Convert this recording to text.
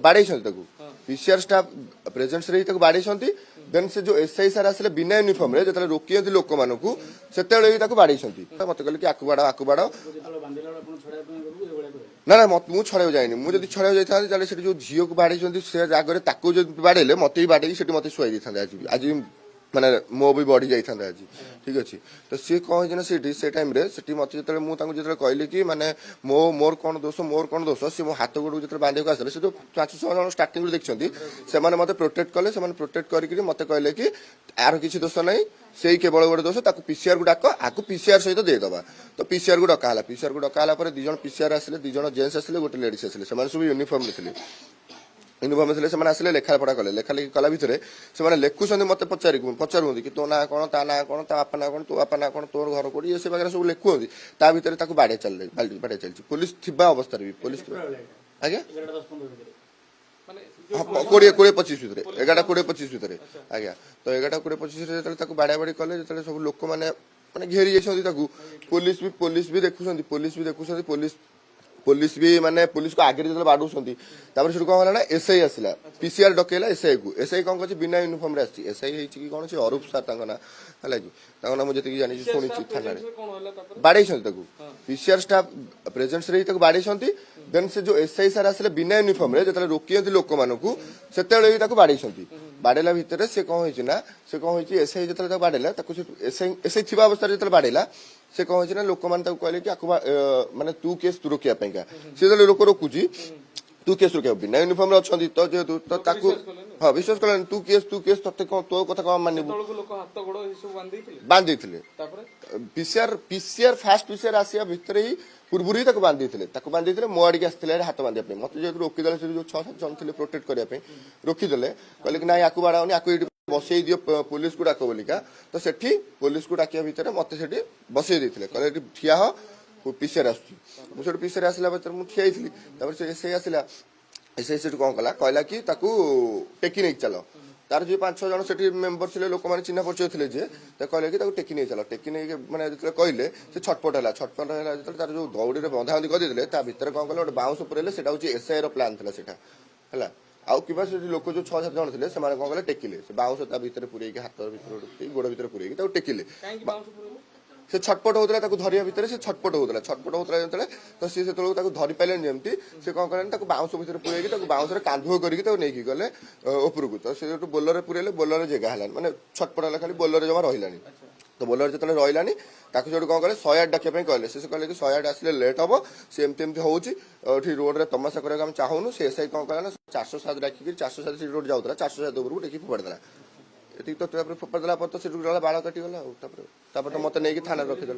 बाड़े PCR staff presence रही बाड़े देन से जो एसआई सार आसे बिना यूनिफॉर्म रे जो रोकी लोक मानक से बाड़े मत कहले कि आकु बाड़ ना ना मुझे छड़ा जाए मुझे छड़ा जाता जो झील को बाड़े से आगे जो बाड़े मत भी बाड़े मत शुआई आज आज माने मो भी बढ़ी जाता आज ठीक अच्छे तो सी कौन है से टाइम से मत जो मुझे कहली कि माने मोर कौन दोष सी मो हाथ गोड़ जो बांधे को आसले से जो 500 जन स्टार्टिंग देखते से मत प्रोटेक्ट कले से प्रोटेक्ट करके मत कहले कि आर किसी दोष ना से केवल गोटे दोष पीसीआर को डाक आपको पीसीआर सहित देदेबा तो पीसीआर को डकाला पीसीआर को डकाला दिज पीसीआर आसे दिज जेन्ट्स आसे गोटे लेडीज आसे सब यूनिफॉर्म थे यूनिफॉर्म थे से आसे लेखा पढ़ा कले लेखा लेखी कला भितर से लिखुं मत पचारूँ कि तो ना कौन ता ना कौन ता बापा ना कौन तो बापा ना कौन तोर घर कौटी ये वगैरह सब लिखुंती ता भितर बाड़े चलती पुलिस थिबा अवस्था भी पुलिस आज्ञा 20-25 भितर 11-20-25 भितर आज्ञा तो 11-20-25 जो बाड़ा बाड़ी कले जो सब लोक मैंने घेरी जाती पुलिस भी देखुं पुलिस भी माने पुलिस को आगे जो बाड़ू से कौन है एसआई आसला पीसीआर डकेला एसआई कौन कर बिना यूनिफॉर्म रे आसी एसआई कि कौन से अरूप सार ना है ना मुझे जानी शुणी थाना बाड़े पीसीआर स्टाफ प्रेजेंस रही बाड़े देन से जो एसआई सार आसे बिना यूनिफॉर्म रे जो रोकी लोक मानक से बाड़े बाड़ेला भितर से कौन हो एसआई जो बाड़ेला एसआई थी अवस्था जो बाड़ेला से कौन है लोक मैंने कहले कि माने तू केस तू रोकिया से लोक रोकुची तू केस रोक बिना यूनिफॉर्म अच्छा तो जेहतु तो हाँ विश्वास कल तू केस ते तो कथा कौन मान बांधी पीसीआर फास्ट पीसीआर आसिया भितर ही पूर्व ही बांधी मो आड़े आसते हाथ बांधे मत जो रोकीदे जो 6-7 जन थे प्रोटेक्ट करने रोकीदे कहले कि ना या बाड़ाओनी या बसई दियो पुलिस को डाक बोलिका तो सेठी पुलिस को डाकिया भितर मत से बसई देते कहले ठिया हो पीसीआर आस पीसीआर आसला मुझे ठिया से एसआई आसला एसआई से कौन कला कहला कि टेकी नहीं चल तार जो 5-6 जन से मेम्बर थे लोक मैंने चिन्ह परिचय थे जे कहले कि टेकी नहीं चल टेकी नहीं मैंने जो कहले से छटपट है तार जो दौड़ी बंधा बंधी करदे भितर कौन कले गोटे बाउंस पुरेले से एसआई रो प्लान था है आउ कि लोक जो 6-7 जन थे से कौन कले टेकिले से बाउंस भितर पूरे हाथ भर गोड़ भर पूरे टेकिले से छटपट होता धरिया भितर से छटपट होता जो तो सी धरी पारे जमी से कौन कले बाउंस भितर पूरे बाउंस कांधुआ करके नहीं गले उपरकू तो से जो बोलर पूरे बोलर जगह है माने छटपट है खाली बोलर जमा रही तो बोलर जो रही जो कौन कले 108 डाकिया कहले से कहले कि 108 आसले लेट हम सी एमती हो रोड रे तमाशा करने चाहूनु से एसआई कौन कला 407 डाकिक 407 रोड जाऊला 407 उपरकू टेकी फोपाड़ा ये तो फोपाड़ा तो बाड़ कटिगला तो मत नहीं थाना रखीदे।